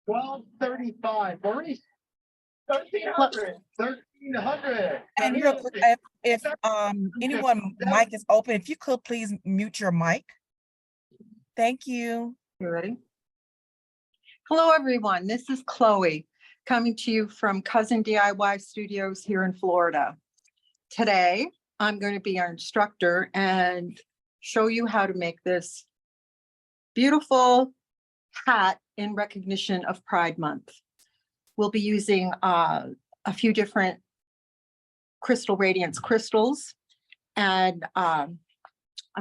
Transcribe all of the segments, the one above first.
1235. Maurice, 1300. 1300. And real quick, if anyone mic is open, if you could please mute your mic. Thank you. You ready? Hello, everyone. This is Chloe coming to you from Cousin DIY Studios here in Florida. Today, I'm going to be your instructor and show you how to make this beautiful hat in recognition of Pride Month. We'll be using a few different Crystal Radiance crystals, and I'm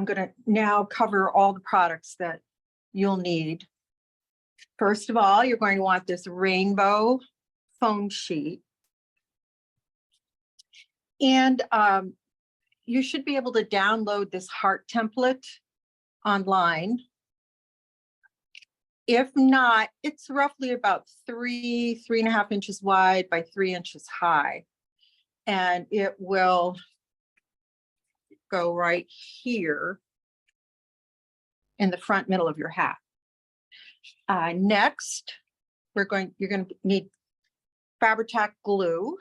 going to now cover all the products that you'll need. First of all, you're going to want this rainbow foam sheet. And you should be able to download this heart template online. If not, it's roughly about 3.5 inches wide by 3 inches high. And it will go right here in the front middle of your hat. Next, you're going to need Fabri-Tac glue.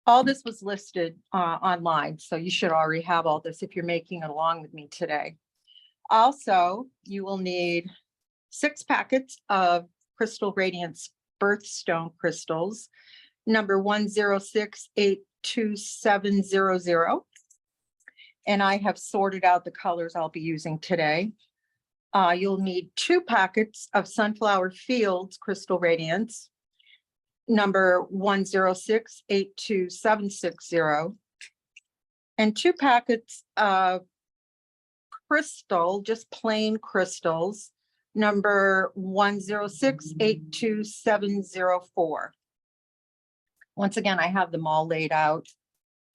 All this was listed online, so you should already have all this if you're making it along with me today. Also, you will need 6 packets of Crystal Radiance Birthstone crystals, number 1068270. And I have sorted out the colors I'll be using today. You'll need 2 packets of Sunflower Fields Crystal Radiance, number 1068270, and 2 packets of crystal, just plain crystals, number 1068270. Once again, I have them all laid out,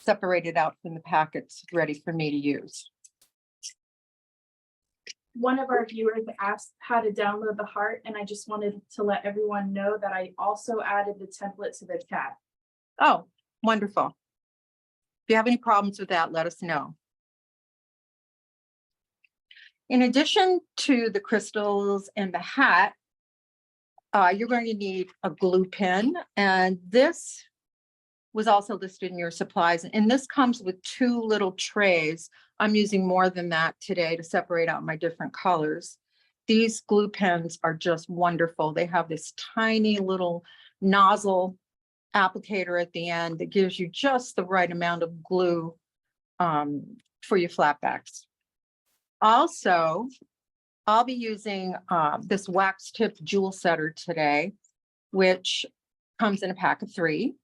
separated out from the packets, ready for me to use. One of our viewers asked how to download the heart, and I just wanted to let everyone know that I also added the template to the chat. Oh, wonderful. If you have any problems with that, let us know. In addition to the crystals and the hat, you're going to need a glue pen, and this was also listed in your supplies. And this comes with 2 little trays. I'm using more than that today to separate out my different colors. These glue pens are just wonderful. They have this tiny little nozzle applicator at the end that gives you just the right amount of glue for your flatbacks. Also, I'll be using this wax tip jewel setter today, which comes in a pack of 3.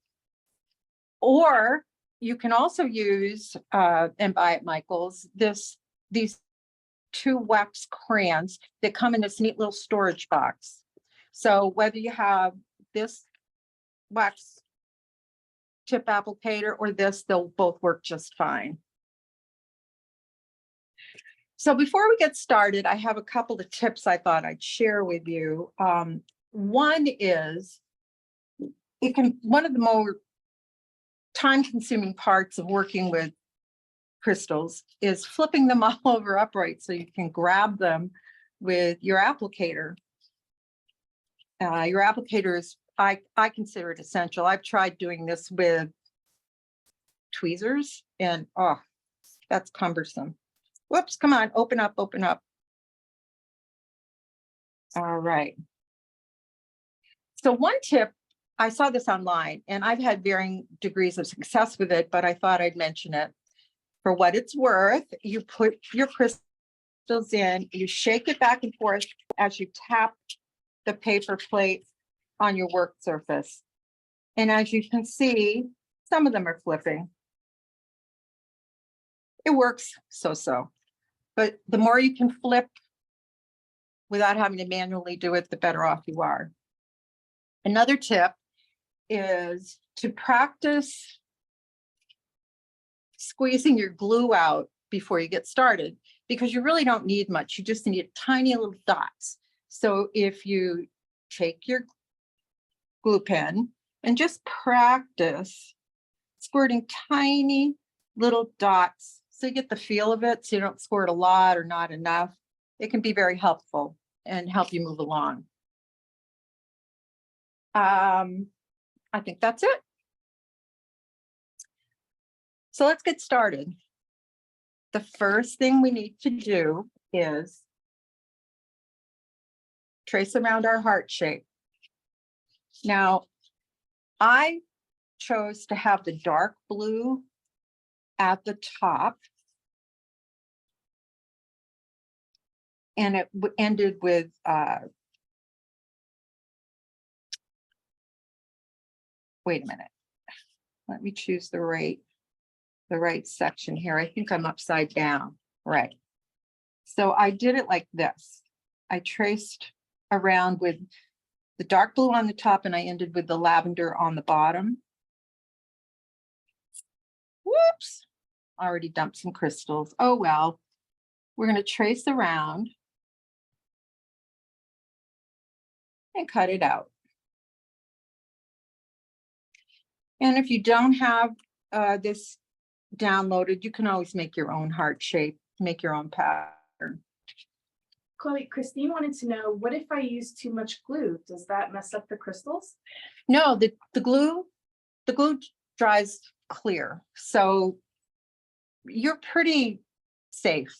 Or you can also use and buy at Michael's these 2 wax crayons that come in this neat little storage box. So whether you have this wax tip applicator or this, they'll both work just fine. So before we get started, I have a couple of tips I thought I'd share with you. One is one of the more time-consuming parts of working with crystals is flipping them all over upright so you can grab them with your applicator. Your applicator is, I consider it essential. I've tried doing this with tweezers and that's cumbersome. Whoops, come on, open up, open up. All right. So one tip, I saw this online and I've had varying degrees of success with it, but I thought I'd mention it. For what it's worth, you put your crystals in, you shake it back and forth as you tap the paper plate on your work surface. And as you can see, some of them are flipping. It works so-so, but the more you can flip without having to manually do it, the better off you are. Another tip is to practice squeezing your glue out before you get started, because you really don't need much. You just need tiny little dots. So if you take your glue pen and just practice squirting tiny little dots so you get the feel of it, so you don't squirt a lot or not enough, it can be very helpful and help you move along. I think that's it. So let's get started. The first thing we need to do is trace around our heart shape. Now, I chose to have the dark blue at the top. And it ended with wait a minute. Let me choose the right section here. I think I'm upside down. Right. So I did it like this. I traced around with the dark blue on the top and I ended with the lavender on the bottom. Whoops. Already dumped some crystals. Oh, well, we're going to trace around and cut it out. And if you don't have this downloaded, you can always make your own heart shape, make your own pattern. Chloe, Christine wanted to know, what if I use too much glue? Does that mess up the crystals? No, the glue dries clear. So you're pretty safe.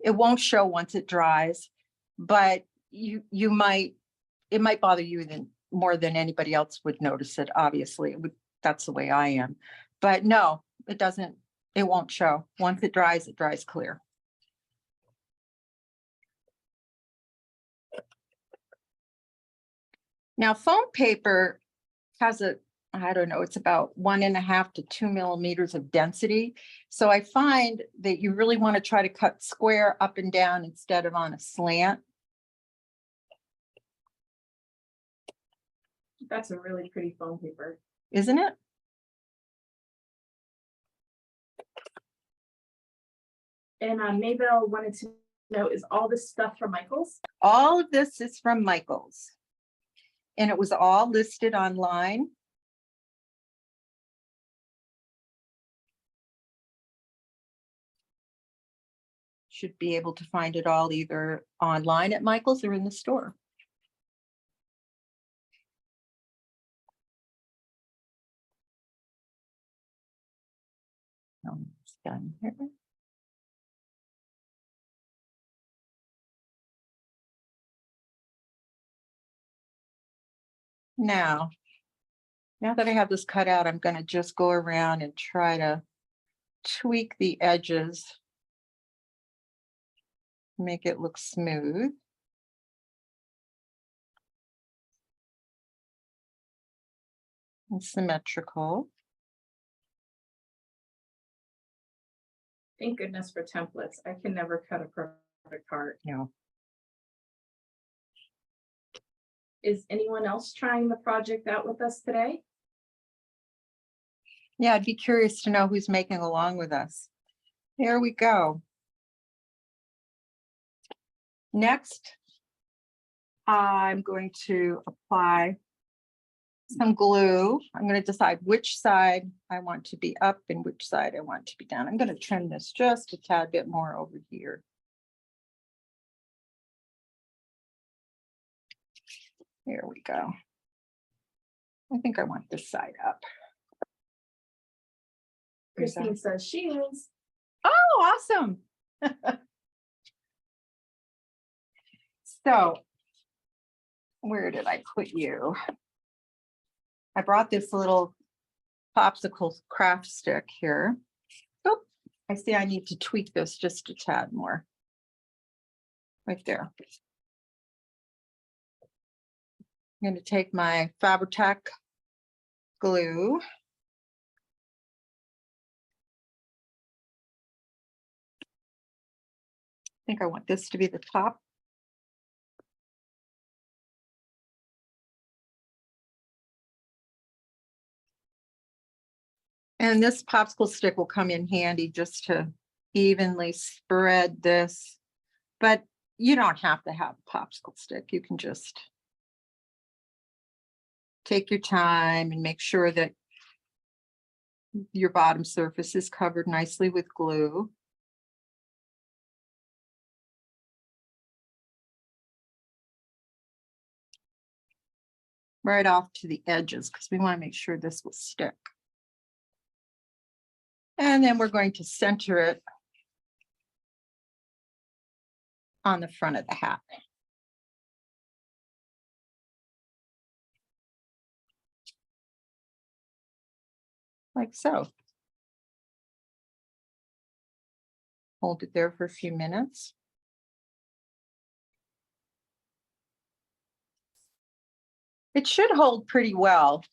It won't show once it dries, but it might bother you more than anybody else would notice it. Obviously, that's the way I am. But no, it doesn't. It won't show. Once it dries clear. Now, foam paper has I don't know, it's about 1.5 to 2 millimeters of density. So I find that you really want to try to cut square up and down instead of on a slant. That's a really pretty foam paper. Isn't it? And Maybell wanted to know, is all this stuff from Michael's? All of this is from Michael's. And it was all listed online. Should be able to find it all either online at Michael's or in the store. Almost done here. Now that I have this cut out, I'm going to just go around and try to tweak the edges, make it look smooth. And symmetrical. Thank goodness for templates. I can never cut a perfect heart. No. Is anyone else trying the project out with us today? Yeah, I'd be curious to know who's making along with us. Here we go. Next, I'm going to apply some glue. I'm going to decide which side I want to be up and which side I want to be down. I'm going to trim this just a tad bit more over here. Here we go. I think I want this side up. Christine says she is. Oh, awesome. So, where did I put you? I brought this little popsicle craft stick here. Oh, I see I need to tweak this just a tad more. Right there. I'm going to take my Fabri-Tac glue. I think I want this to be the top. And this popsicle stick will come in handy just to evenly spread this, but you don't have to have a popsicle stick. You can just take your time and make sure that your bottom surface is covered nicely with glue. right off to the edges because we want to make sure this will stick. And then we're going to center it on the front of the hat. Like so. Hold it there for a few minutes. It should hold pretty well.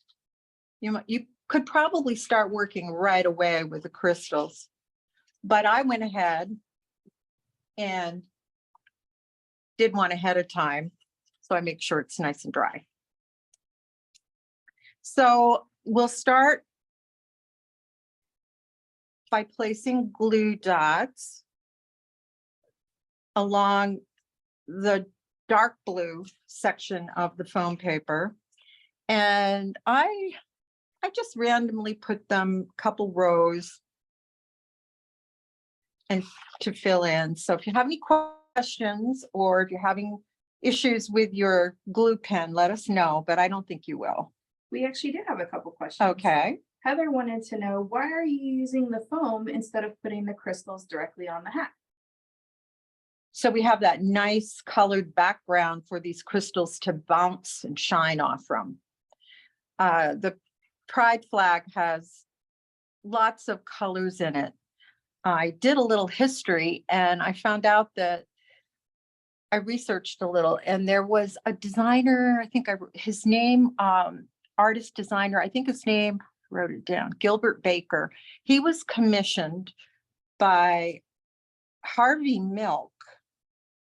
You could probably start working right away with the crystals, but I went ahead and did one ahead of time, so I make sure it's nice and dry. So we'll start by placing glue dots along the dark blue section of the foam paper. And I just randomly put them a couple rows and to fill in. So if you have any questions or if you're having issues with your glue pen, let us know, but I don't think you will. We actually did have a couple questions. Okay. Heather wanted to know, why are you using the foam instead of putting the crystals directly on the hat? So we have that nice colored background for these crystals to bounce and shine off from. The Pride flag has lots of colors in it. I did a little history and I found out that I researched a little and there was a designer, I think his name, artist designer, I think his name, wrote it down, Gilbert Baker. He was commissioned by Harvey Milk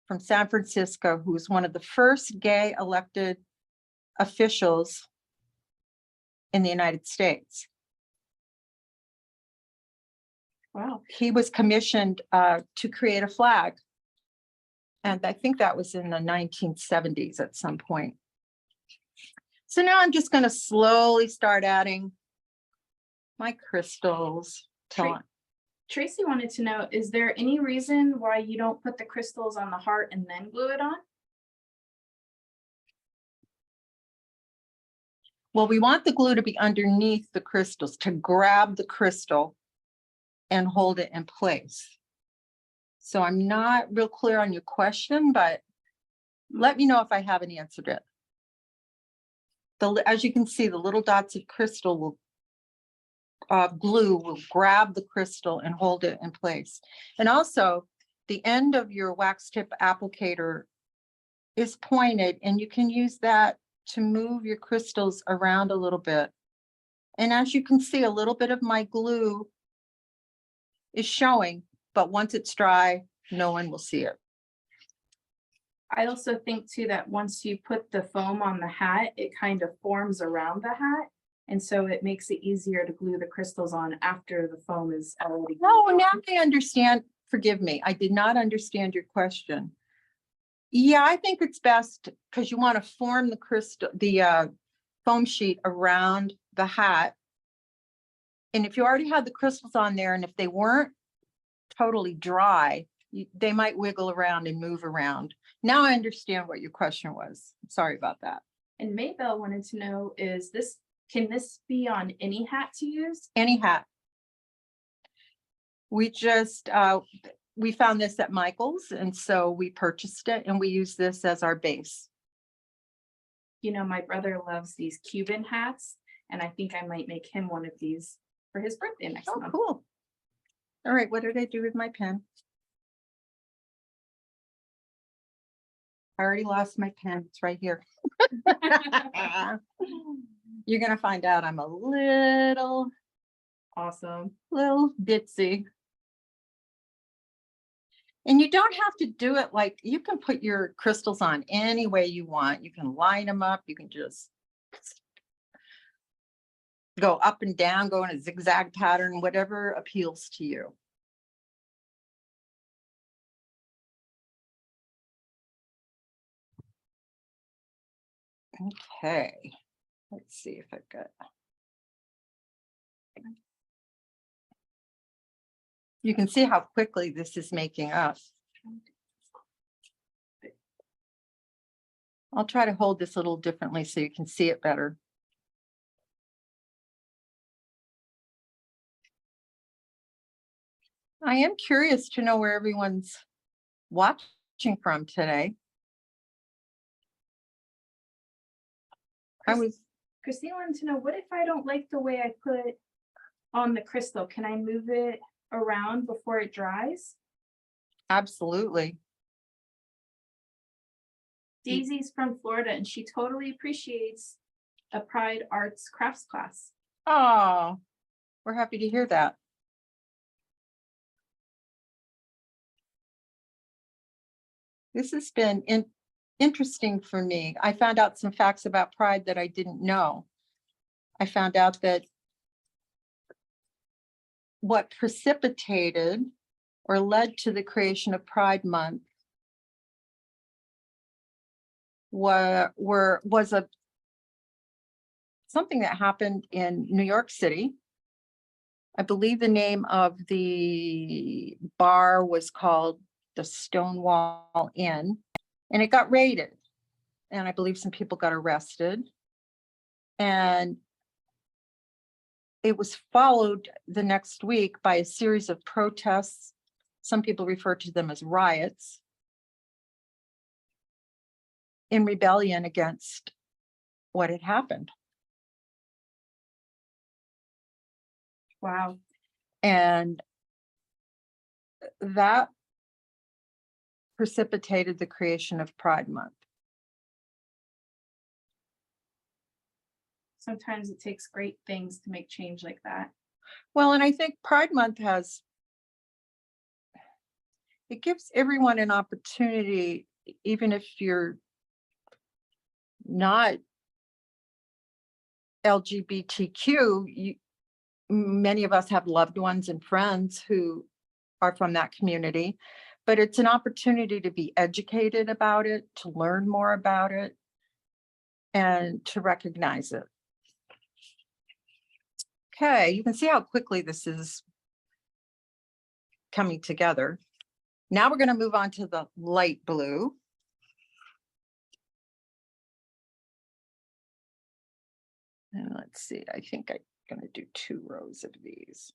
from San Francisco, who was one of the first gay elected officials in the United States. Wow. He was commissioned to create a flag. And I think that was in the 1970s at some point. So now I'm just going to slowly start adding my crystals. Tracy wanted to know, is there any reason why you don't put the crystals on the heart and then glue it on? Well, we want the glue to be underneath the crystals to grab the crystal and hold it in place. So I'm not real clear on your question, but let me know if I haven't answered it. As you can see, the little dots of crystal will glue will grab the crystal and hold it in place. And also the end of your wax tip applicator is pointed and you can use that to move your crystals around a little bit. And as you can see, a little bit of my glue is showing, but once it's dry, no one will see it. I also think too that once you put the foam on the hat, it kind of forms around the hat. And so it makes it easier to glue the crystals on after the foam is already. Oh, now I understand. Forgive me. I did not understand your question. Yeah, I think it's best because you want to form the foam sheet around the hat. And if you already had the crystals on there and if they weren't totally dry, they might wiggle around and move around. Now I understand what your question was. Sorry about that. And Maybell wanted to know, can this be on any hat to use? Any hat. We just, we found this at Michael's and so we purchased it and we use this as our base. You know, my brother loves these Cuban hats and I think I might make him one of these for his birthday next month. Cool. All right, what did I do with my pen? I already lost my pen. It's right here. You're going to find out I'm a little Awesome. little ditzy. And you don't have to do it like, you can put your crystals on any way you want. You can line them up. You can just go up and down, go in a zigzag pattern, whatever appeals to you. Okay, let's see if I've got. You can see how quickly this is making up. I'll try to hold this a little differently so you can see it better. I am curious to know where everyone's watching from today. I was, Christine wanted to know, what if I don't like the way I put on the crystal? Can I move it around before it dries? absolutely. Daisy's from Florida and she totally appreciates a Pride Arts crafts class. Oh, we're happy to hear that. This has been interesting for me. I found out some facts about Pride that I didn't know. I found out that what precipitated or led to the creation of Pride Month was something that happened in New York City. I believe the name of the bar was called the Stonewall Inn, and it got raided. And I believe some people got arrested. And it was followed the next week by a series of protests. Some people refer to them as riots, in rebellion against what had happened. Wow. And that precipitated the creation of Pride Month. Sometimes it takes great things to make change like that. Well, and I think Pride Month it gives everyone an opportunity, even if you're not LGBTQ, many of us have loved ones and friends who are from that community, but it's an opportunity to be educated about it, to learn more about it, and to recognize it. Okay, you can see how quickly this is coming together. Now we're going to move on to the light blue. And let's see, I think I'm going to do 2 rows of these.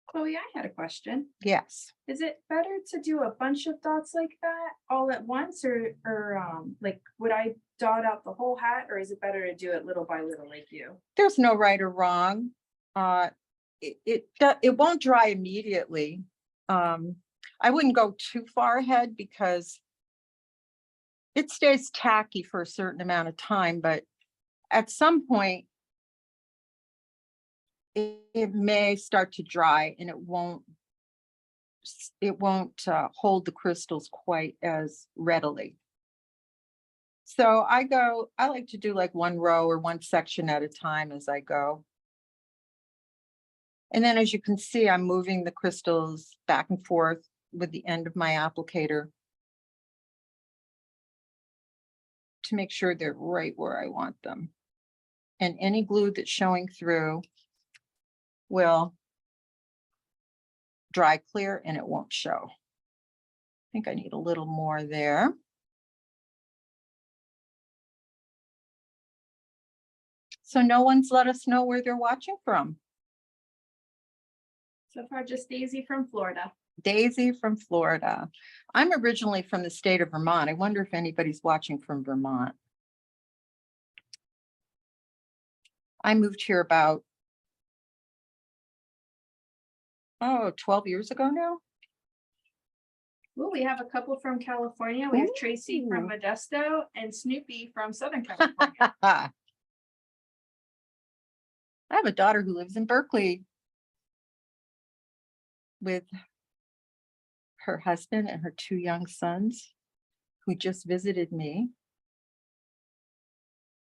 Chloe, I had a question. Yes. Is it better to do a bunch of dots like that all at once, or like would I dot out the whole hat, or is it better to do it little by little like you? There's no right or wrong. It won't dry immediately. I wouldn't go too far ahead because it stays tacky for a certain amount of time, but at some point it may start to dry and it won't hold the crystals quite as readily. So I like to do like 1 row or 1 section at a time as I go. And then as you can see, I'm moving the crystals back and forth with the end of my applicator to make sure they're right where I want them. And any glue that's showing through will dry clear and it won't show. I think I need a little more there. So no one's let us know where they're watching from. So far, just Daisy from Florida. Daisy from Florida. I'm originally from the state of Vermont. I wonder if anybody's watching from Vermont. I moved here about 12 years ago now. Well, we have a couple from California. We have Tracy from Ooh. Modesto and Snoopy from Southern California. I have a daughter who lives in Berkeley with her husband and her 2 young sons who just visited me.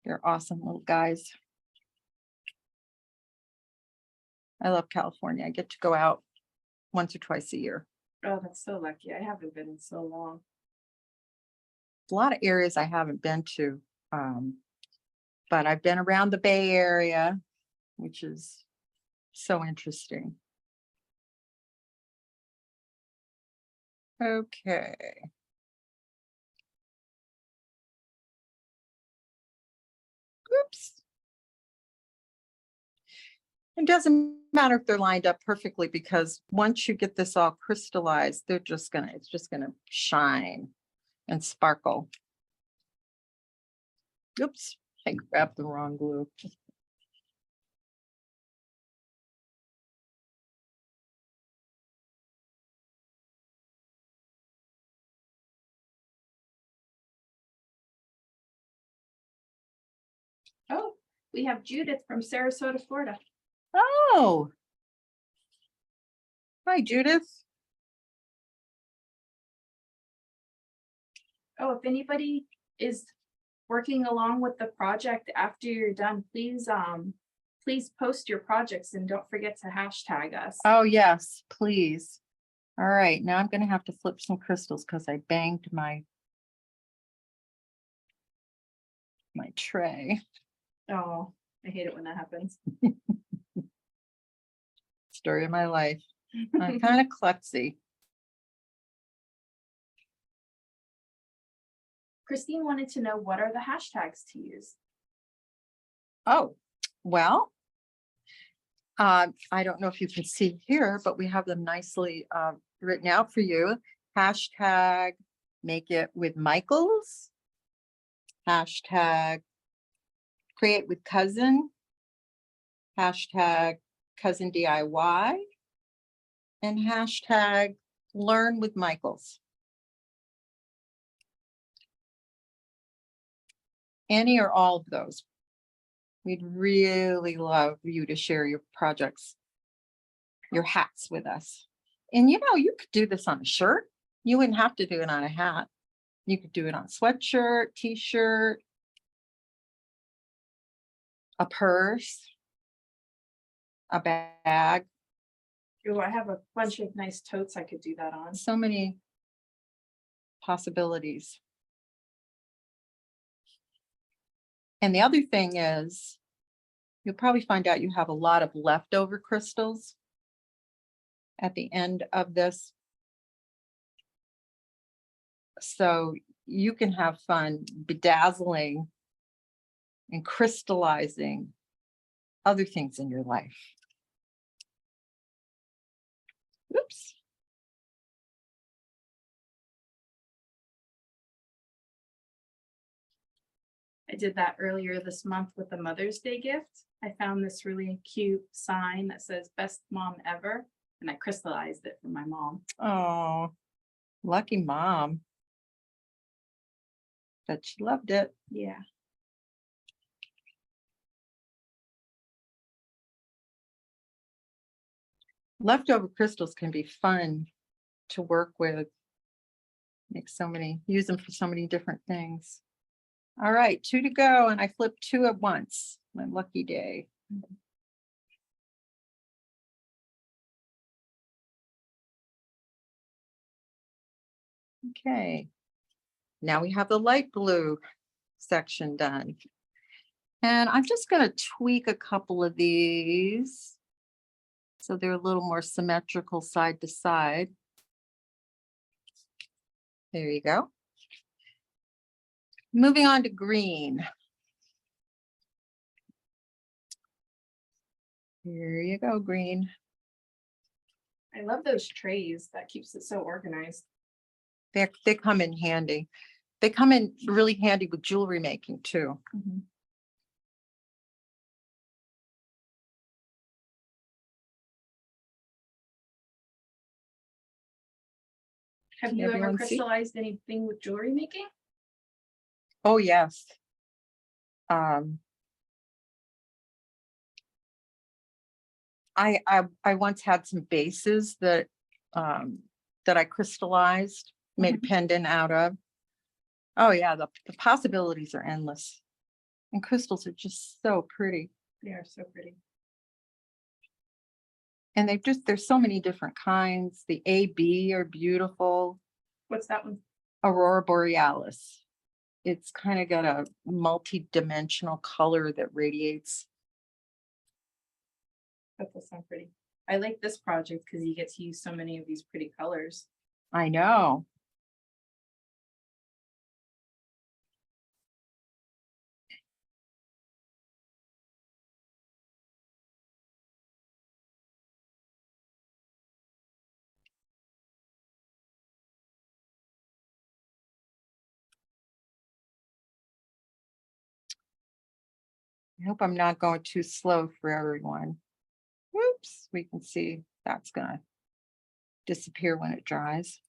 They're awesome little guys. I love California. I get to go out once or twice a year. Oh, that's so lucky. I haven't been in so long. A lot of areas I haven't been to, but I've been around the Bay Area, which is so interesting. Okay. Oops. It doesn't matter if they're lined up perfectly because once you get this all crystallized, it's just gonna shine and sparkle. Oops, I grabbed the wrong glue. Oh, we have Judith from Sarasota, Florida. Oh. Hi, Judith. Oh, if anybody is working along with the project after you're done, please post your projects and don't forget to hashtag us. Oh, yes, please. All right, now I'm gonna have to flip some crystals because I banged my tray. Oh, I hate it when that happens. Story of my life. I'm kind of klutzy. Christine wanted to know, what are the hashtags to use? Oh, well, I don't know if you can see here, but we have them nicely written out for you. Hashtag make it with Michaels. Hashtag create with cousin. Hashtag cousin DIY. And hashtag learn with Michaels. Any or all of those. We'd really love you to share your projects, your hats with us. And you know, you could do this on a shirt. You wouldn't have to do it on a hat. You could do it on a sweatshirt, t-shirt, a purse, a bag. Oh, I have a bunch of nice totes I could do that on. So many possibilities. And the other thing is, you'll probably find out you have a lot of leftover crystals at the end of this. So you can have fun bedazzling and crystallizing other things in your life. Oops. I did that earlier this month with the Mother's Day gift. I found this really cute sign that says best mom ever, and I crystallized it for my mom. Oh, lucky mom. Bet she loved it. Yeah. Leftover crystals can be fun to work with. Make so many, use them for so many different things. All right, 2 to go, and I flipped 2 at once. My lucky day. Okay. Now we have the light blue section done. And I'm just going to tweak a couple of these so they're a little more symmetrical side to side. There you go. Moving on to green. Here you go, green. I love those trays. That keeps it so organized. They come in handy. They come in really handy with jewelry making too. Mm-hmm. Have you ever Everyone see? crystallized anything with jewelry making? Oh, yes. I once had some bases that I crystallized, made a pendant out of. Oh yeah, the possibilities are endless. And crystals are just so pretty. They are so pretty. And there's so many different kinds. The AB are beautiful. What's that one? Aurora Borealis. It's kind of got a multi-dimensional color that radiates. That does sound pretty. I like this project because you get to use so many of these pretty colors. I know. I hope I'm not going too slow for everyone. Whoops, we can see that's gonna disappear when it dries.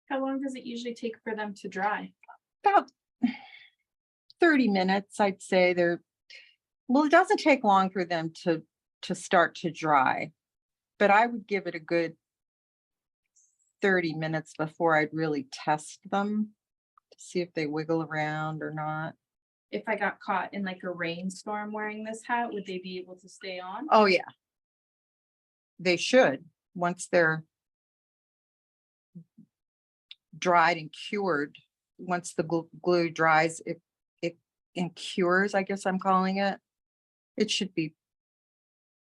How long does it usually take for them to dry? About 30 minutes, I'd say. Well, it doesn't take long for them to start to dry, but I would give it a good 30 minutes before I'd really test them to see if they wiggle around or not. If I got caught in like a rainstorm wearing this hat, would they be able to stay on? Oh, yeah. They should, once they're dried and cured. Once the glue dries, it cures, I guess I'm calling it. It should be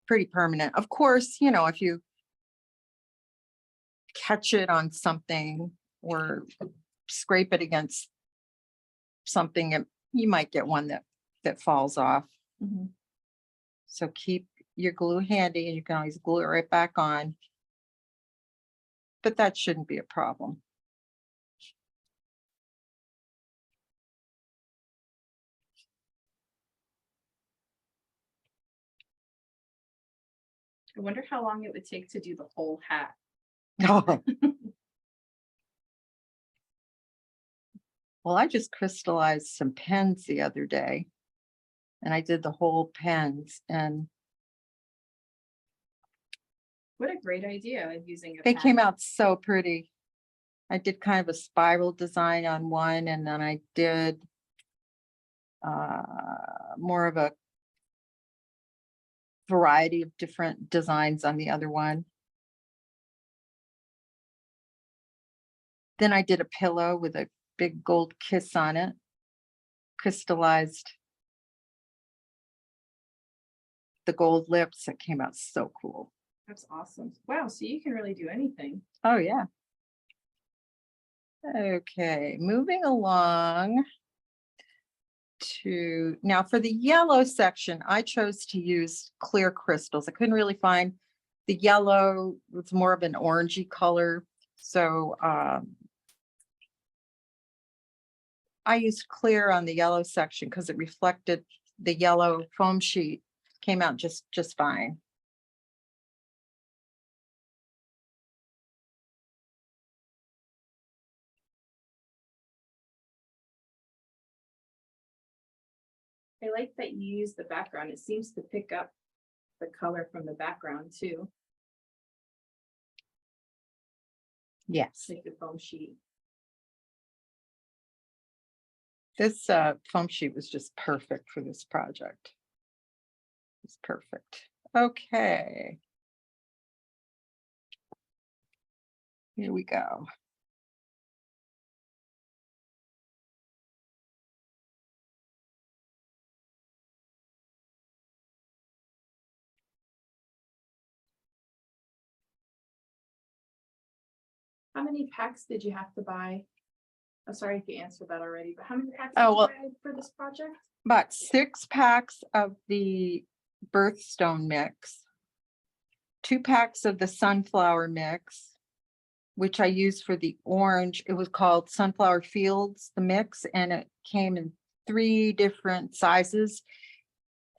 pretty permanent. Of course, you know, if you catch it on something or scrape it against something, you might get one that falls off. Mhm. So keep your glue handy and you can always glue it right back on. But that shouldn't be a problem. I wonder how long it would take to do the whole hat. Well, I just crystallized some pens the other day and I did the whole pens and What a great idea of using a they pad. came out so pretty. I did kind of a spiral design on one and then I did more of a variety of different designs on the other one. Then I did a pillow with a big gold kiss on it, crystallized the gold lips. That came out so cool. That's awesome. Wow, so you can really do anything. Oh, yeah. Okay, moving along to now for the yellow section, I chose to use clear crystals. I couldn't really find the yellow. It's more of an orangey color. So I used clear on the yellow section because it reflected the yellow foam sheet. Came out just fine. I like that you use the background. It seems to pick up the color from the background too, Yes. like the foam sheet. This foam sheet was just perfect for this project. It's perfect. Okay. Here we go. How many packs did you have to buy? I'm sorry if you answered that already, but how many packs Oh, did you well, buy for this project? About 6 packs of the Birthstone mix, 2 packs of the sunflower mix, which I used for the orange. It was called Sunflower Fields, the mix, and it came in 3 different sizes,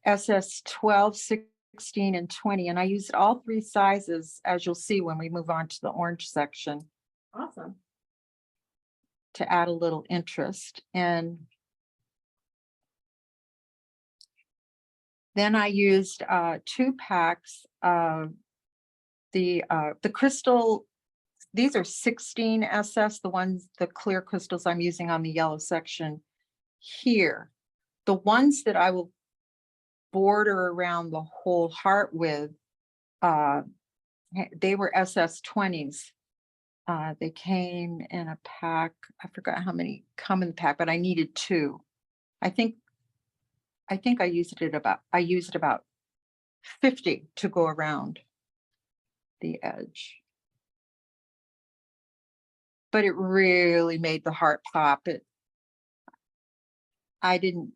SS 12, 16, and 20. And I used all 3 sizes, as you'll see when we move on to the orange section, Awesome. to add a little interest. And then I used 2 packs of the crystal. These are 16 SS, the clear crystals I'm using on the yellow section here. The ones that I will border around the whole heart with, they were SS 20s. They came in a pack. I forgot how many come in the pack, but I needed 2. I think I used about 50 to go around the edge. but it really made the heart pop. I didn't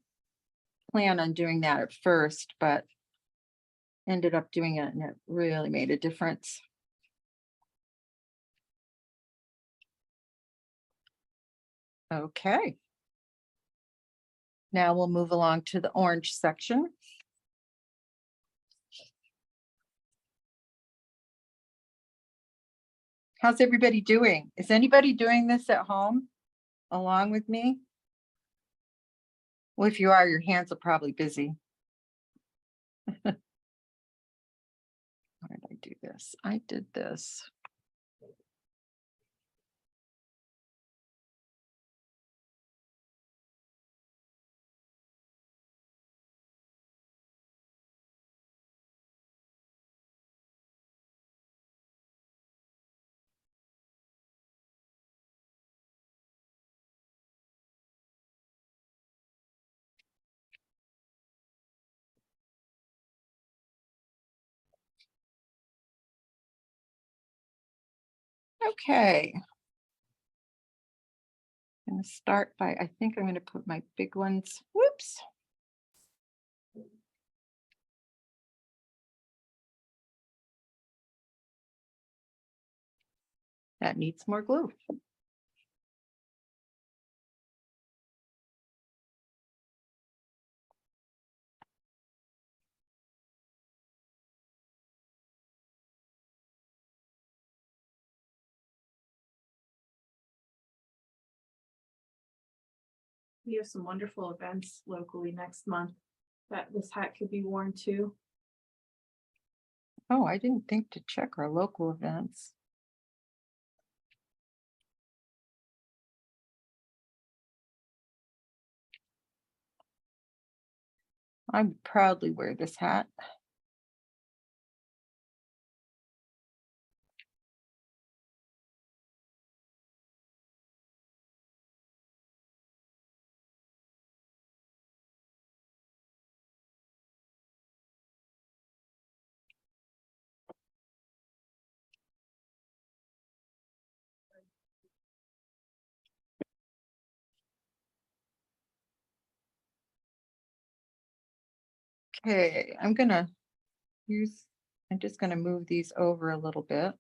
plan on doing that at first, but ended up doing it and it really made a difference. Okay. Now we'll move along to the orange section. How's everybody doing? Is anybody doing this at home along with me? Well, if you are, your hands are probably busy. How did I do this? I did this. Okay. I'm going to start by, I think I'm going to put my big ones, whoops. That needs more glue. We have some wonderful events locally next month that this hat could be worn to. Oh, I didn't think to check our local events. I would proudly wear this hat. Okay, I'm just gonna move these over a little bit.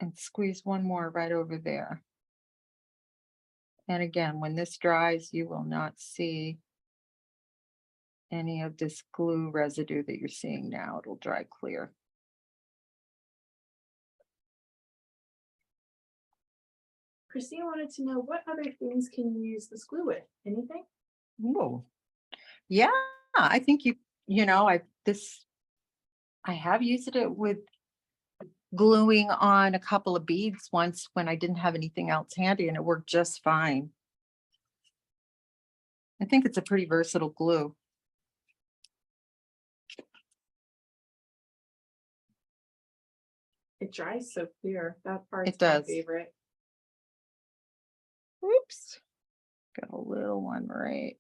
And squeeze one more right over there. And again, when this dries, you will not see any of this glue residue that you're seeing now. It'll dry clear. Christine wanted to know what other things can you use this glue with? Anything? Whoa. Yeah, I think I have used it with gluing on a couple of beads once when I didn't have anything else handy and it worked just fine. I think it's a pretty versatile glue. It dries so clear. That part's It does. my favorite. Oops. Got a little one right.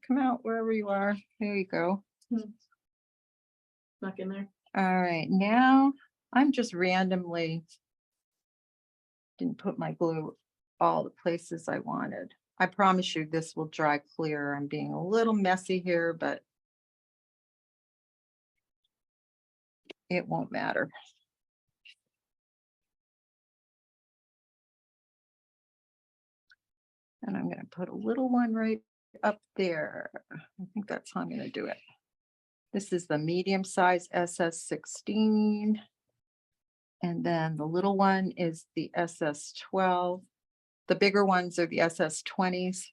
Come out wherever you are. There you go. Snuck in there. All right, now I'm just randomly didn't put my glue all the places I wanted. I promise you this will dry clear. I'm being a little messy here, but it won't matter. And I'm going to put a little one right up there. I think that's how I'm going to do it. This is the medium size SS16. And then the little one is the SS12. The bigger ones are the SS20s.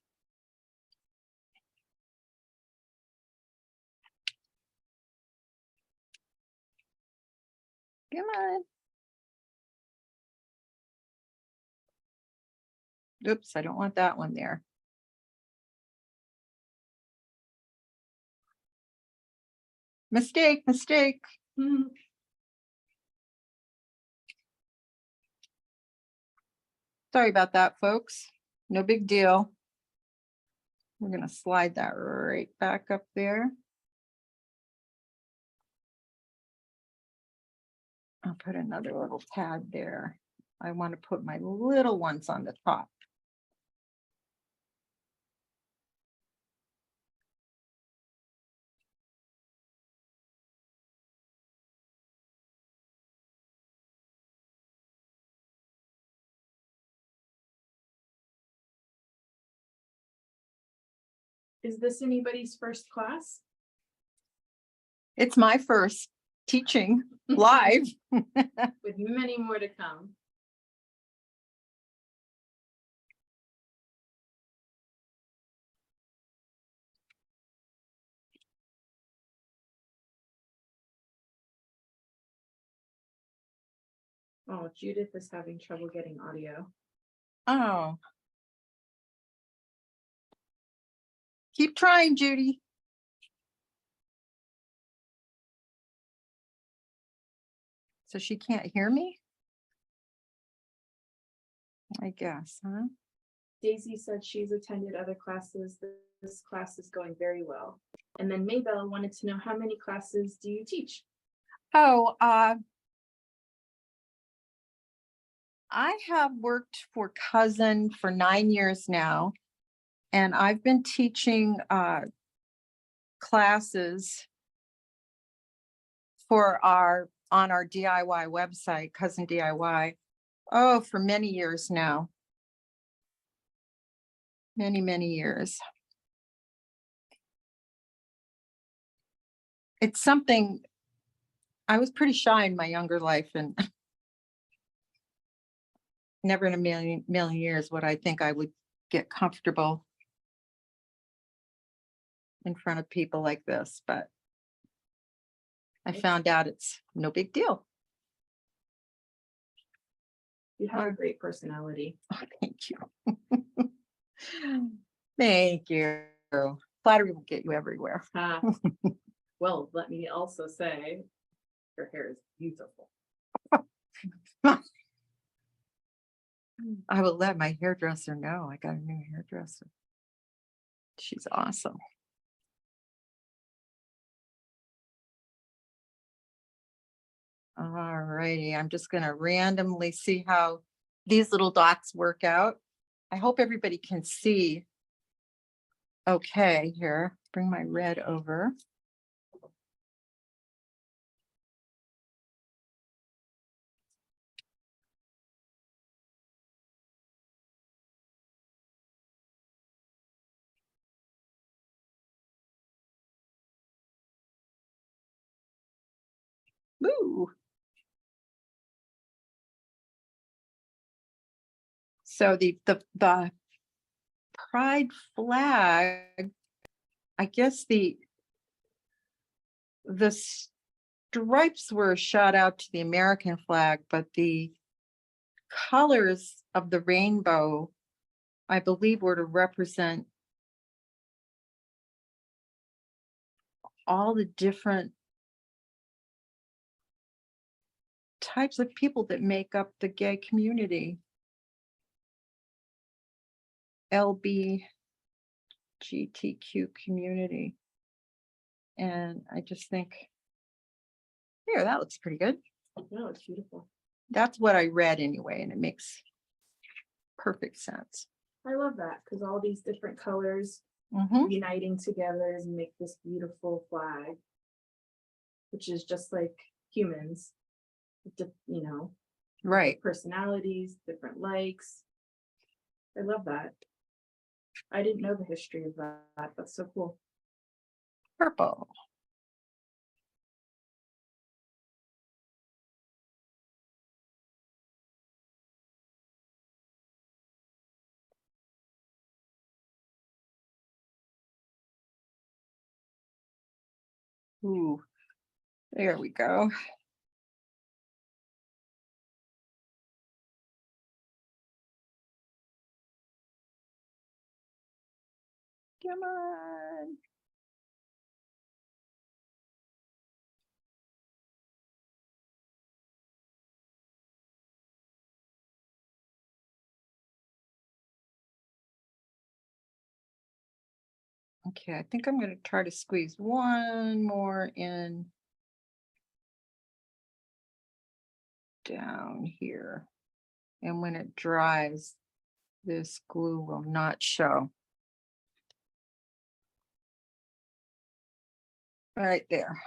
Come on. Oops, I don't want that one there. Mistake. Sorry about that, folks. No big deal. We're going to slide that right back up there. I'll put another little pad there. I want to put my little ones on the top. Is this anybody's first class? It's my first teaching live. With many more to come. Oh, Judith is having trouble getting audio. Oh. Keep trying, Judy. So she can't hear me? I guess, huh? Daisy said she's attended other classes. This class is going very well. And then Maybell wanted to know, how many classes do you teach? Oh, I have worked for Cousin for 9 years now, and I've been teaching classes for on our DIY website, Cousin DIY, for many years now. Many years. It's something, I was pretty shy in my younger life, and never in a million years would I think I would get comfortable in front of people like this, but I found out it's no big deal. You have a great personality. Oh, thank you. Thank you. Flattery will get you everywhere. Well, let me also say, your hair is beautiful. I will let my hairdresser know. I got a new hairdresser. She's awesome. All righty, I'm just gonna randomly see how these little dots work out. I hope everybody can see. Okay, here, bring my red over. Woo. So the pride flag, I guess the stripes were shot out to the American flag, but the colors of the rainbow, I believe, were to represent all the different types of people that make up the gay community. LBGTQ community. And I just think, here, that looks pretty good. No, it's beautiful. That's what I read anyway, and it makes perfect sense. I love that, because all these different colors uniting together and make this beautiful flag, which is just like humans, you know, Right. personalities, different likes. I love that. I didn't know the history of that. That's so cool. Purple. Ooh, there we go. Come on. Okay, I think I'm going to try to squeeze one more in. down here. And when it dries, this glue will not show. Right there.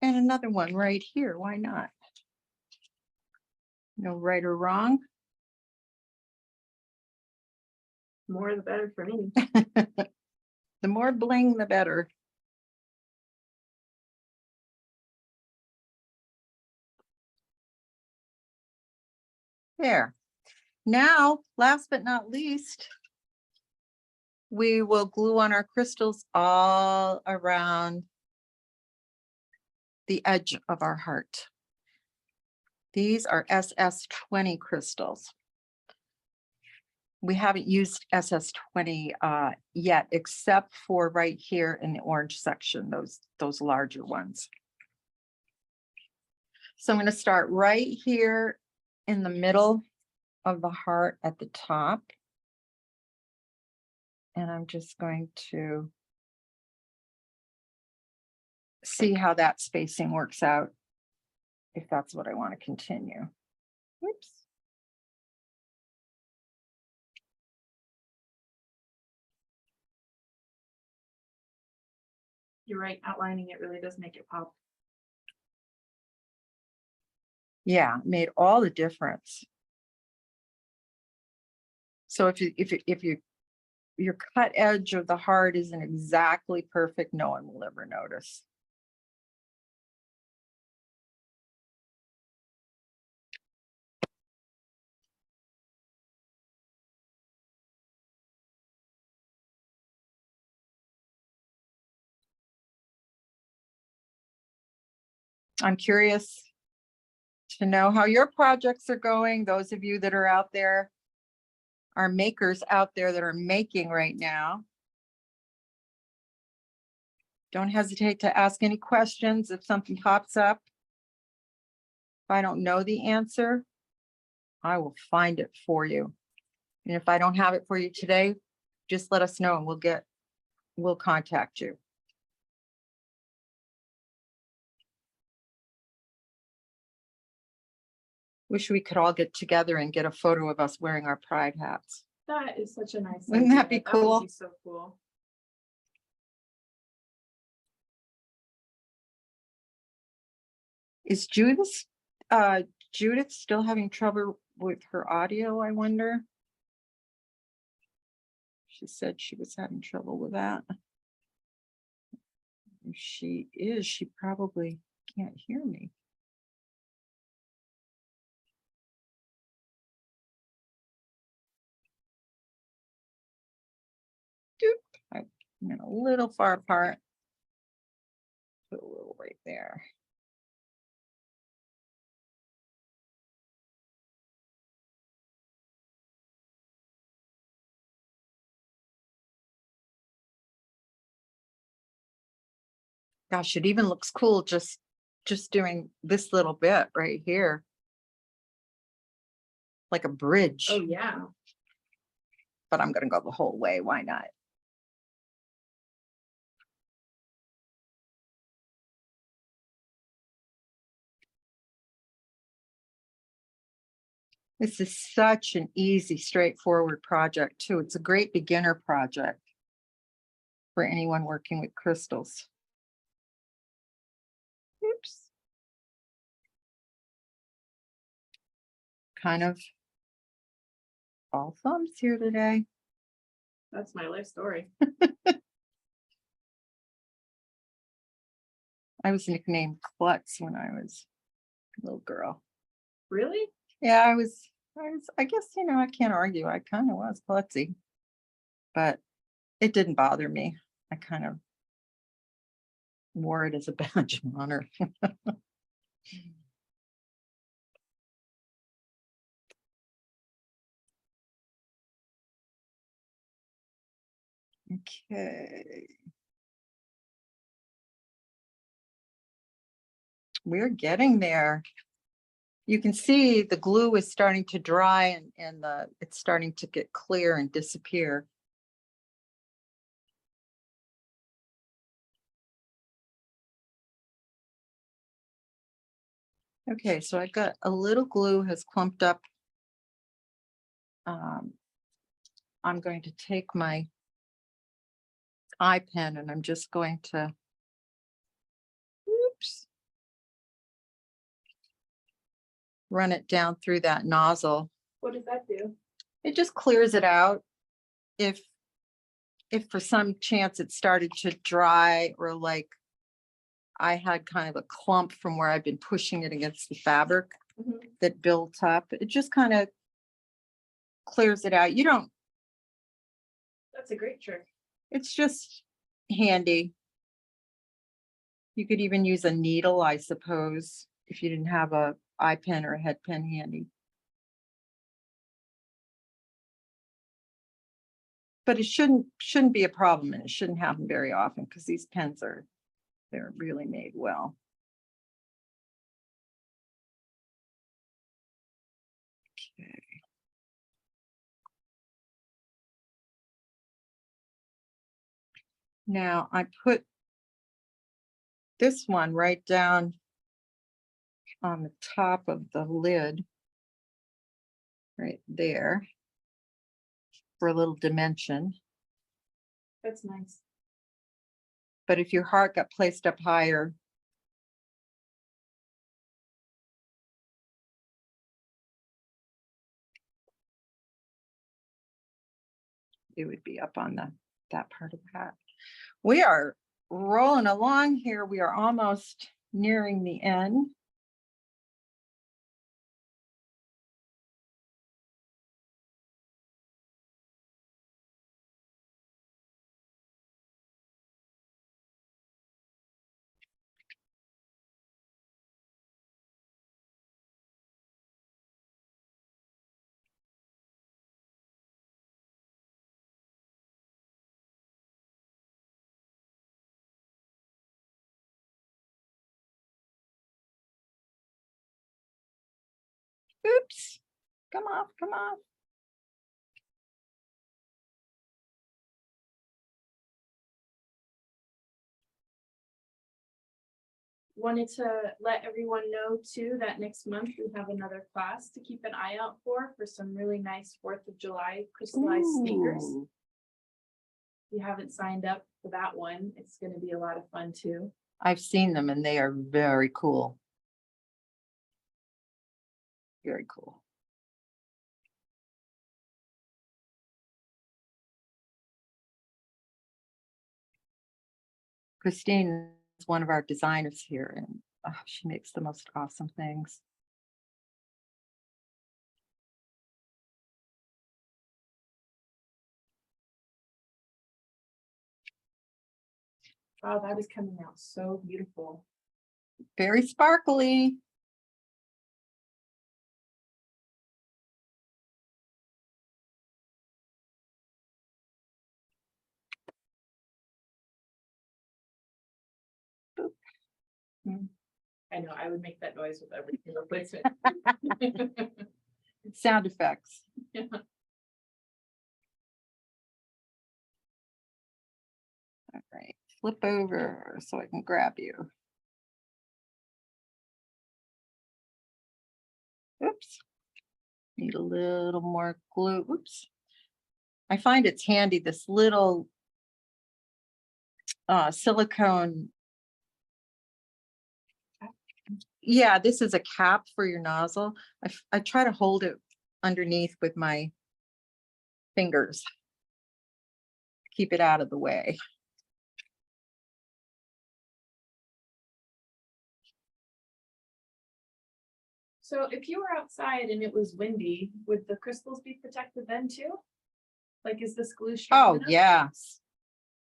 And another one right here, why not? No right or wrong. More the better for me. The more bling, the better. There. Now, last but not least, we will glue on our crystals all around the edge of our heart. These are SS20 crystals. We haven't used SS20 yet, except for right here in the orange section, those larger ones. So I'm going to start right here in the middle of the heart at the top. And I'm just going to see how that spacing works out, if that's what I want to continue. Oops. You're right, outlining it really does make it pop. Yeah, it made all the difference. So if your cut edge of the heart isn't exactly perfect, no one will ever notice. I'm curious to know how your projects are going. Those of you that are out there, are makers out there that are making right now. Don't hesitate to ask any questions if something pops up. If I don't know the answer, I will find it for you. And if I don't have it for you today, just let us know and we'll contact you. Wish we could all get together and get a photo of us wearing our pride hats. That is such a nice. Wouldn't that idea. be cool? Would be so cool. Is Judith still having trouble with her audio, I wonder? She said she was having trouble with that. If she is, she probably can't hear me. I'm a little far apart. Put a little right there. Gosh, it even looks cool just doing this little bit right here. Like a bridge. Oh, yeah. But I'm gonna go the whole way. Why not? This is such an easy, straightforward project too. It's a great beginner project for anyone working with crystals. Oops. Kind of all thumbs here today. That's my life story. I was nicknamed Klutz when I was a little girl. Really? Yeah, I guess, I can't argue. I kind of was klutzy, but it didn't bother me. I kind of wore it as a badge of honor. Okay. We're getting there. You can see the glue is starting to dry and it's starting to get clear and disappear. Okay, so I've got a little glue has clumped up. I'm going to take my eye pen and I'm just going to, oops, run it down through that nozzle. What does that do? It just clears it out. If for some chance it started to dry, or like I had kind of a clump from where I've been pushing it against the fabric Mhm. that built up, it just kind of clears it out. You don't, That's a great trick. it's just handy. You could even use a needle, I suppose, if you didn't have a eye pen or a head pen handy. But it shouldn't be a problem, and it shouldn't happen very often because these pens they're really made well. Okay. Now I put this one right down on the top of the lid, right there, for a little dimension. That's nice. But if your heart got placed up higher, it would be up on that part of the hat. We are rolling along here. We are almost nearing the end. Oops, come off, come off. Wanted to let everyone know too that next month we have another class to keep an eye out for some really nice 4th of July crystallized sneakers. Ooh, If you haven't signed up for that one, it's going to be a lot of fun too. I've seen them and they are very cool. Very cool. Christine is one of our designers here, and she makes the most awesome things. Wow, that is coming out so beautiful. Very sparkly. I know, I would make that noise with every single placement. Sound effects. Yeah. All right, flip over so I can grab you. Oops. Need a little more glue. Oops. I find it's handy, this little silicone. Yeah, this is a cap for your nozzle. I try to hold it underneath with my fingers. Keep it out of the way. So if you were outside and it was windy, would the crystals be protected then too? Like, is this glue strong Oh, enough? yes.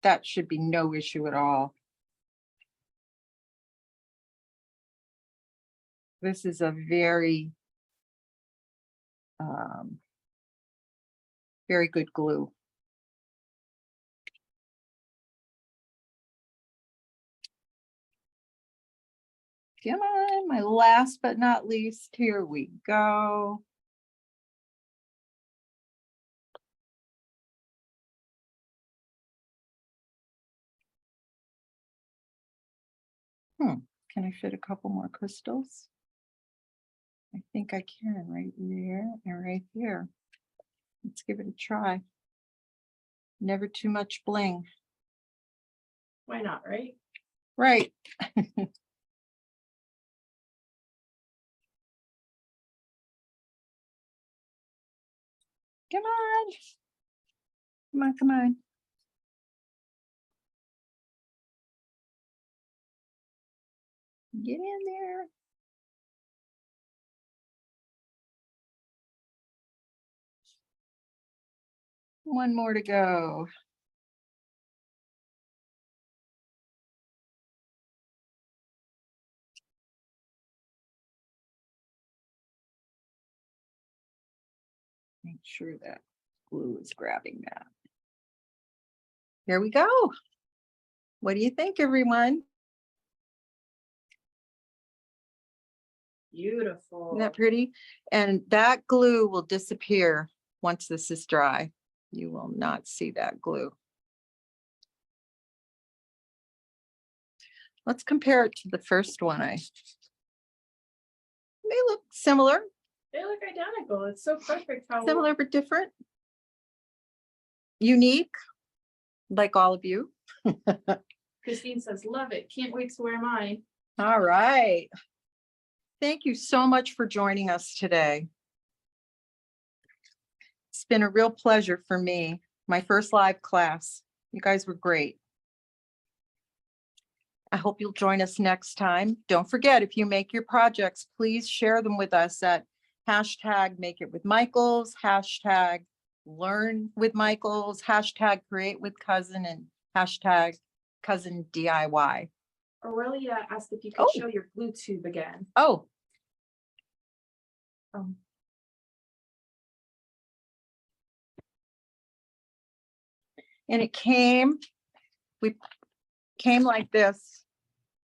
That should be no issue at all. This is a very, very good glue. Come on, my last but not least, here we go. Can I fit a couple more crystals? I think I can right there and right here. Let's give it a try. Never too much bling. Why not, right? Right. Come on. Come on, come on. Get in there. One more to go. Make sure that glue is grabbing that. Here we go. What do you think, everyone? Beautiful. Isn't that pretty? And that glue will disappear once this is dry. You will not see that glue. Let's compare it to the first one. They look similar, They look identical. It's so perfect how similar but different. Unique, like all of you. Christine says, love it. Can't wait to wear mine. All right. Thank you so much for joining us today. It's been a real pleasure for me. My first live class. You guys were great. I hope you'll join us next time. Don't forget, if you make your projects, please share them with us at #MakeItWithMichaels, #LearnWithMichaels, #CreateWithCousin, and #CousinDIY. Aurelia asked if you could Oh. show your glue tube again. Oh, and it came like this.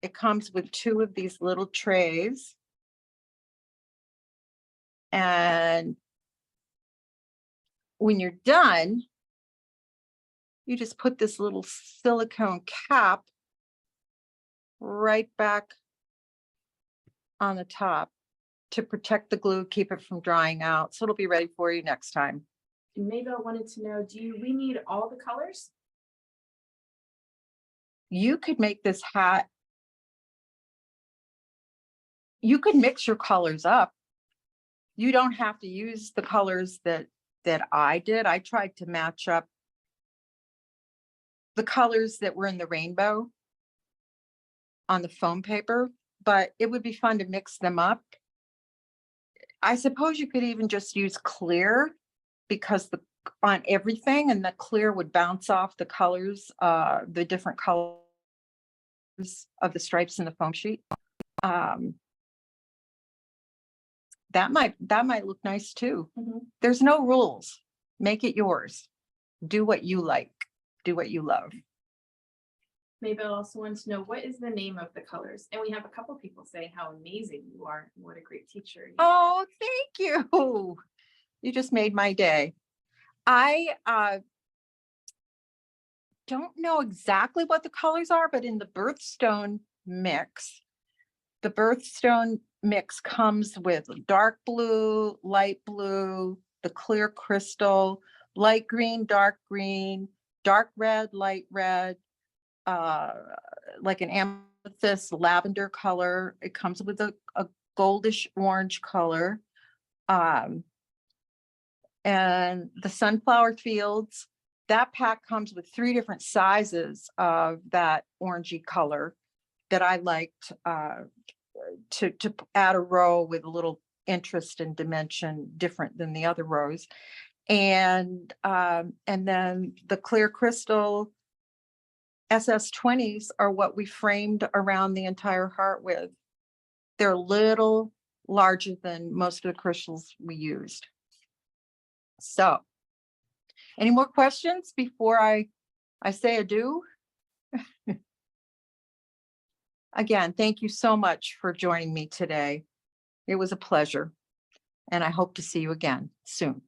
It comes with 2 of these little trays. And when you're done, you just put this little silicone cap right back on the top to protect the glue, keep it from drying out. So it'll be ready for you next time. Mabel wanted to know, we need all the colors? You could make this hat. You could mix your colors up. You don't have to use the colors that I did. I tried to match up the colors that were in the rainbow on the foam paper, but it would be fun to mix them up. I suppose you could even just use clear, because on everything, and the clear would bounce off the colors, the different colors of the stripes in the foam sheet. That might look nice too. Mhm. There's no rules. Make it yours. Do what you like. Do what you love. Mabel also wants to know, what is the name of the colors? And we have a couple people saying how amazing you are. What a great teacher. you are. Oh, thank you. You just made my day. I don't know exactly what the colors are, but in the Birthstone mix, the Birthstone mix comes with dark blue, light blue, the clear crystal, light green, dark red, light red, like an amethyst lavender color. It comes with a goldish orange color. And the Sunflower Fields, that pack comes with 3 different sizes of that orangey color that I liked to add a row with a little interest and dimension different than the other rows. And then the clear crystal SS20s are what we framed around the entire heart with. They're a little larger than most of the crystals we used. So, any more questions before I say adieu? Again, thank you so much for joining me today. It was a pleasure. And I hope to see you again soon.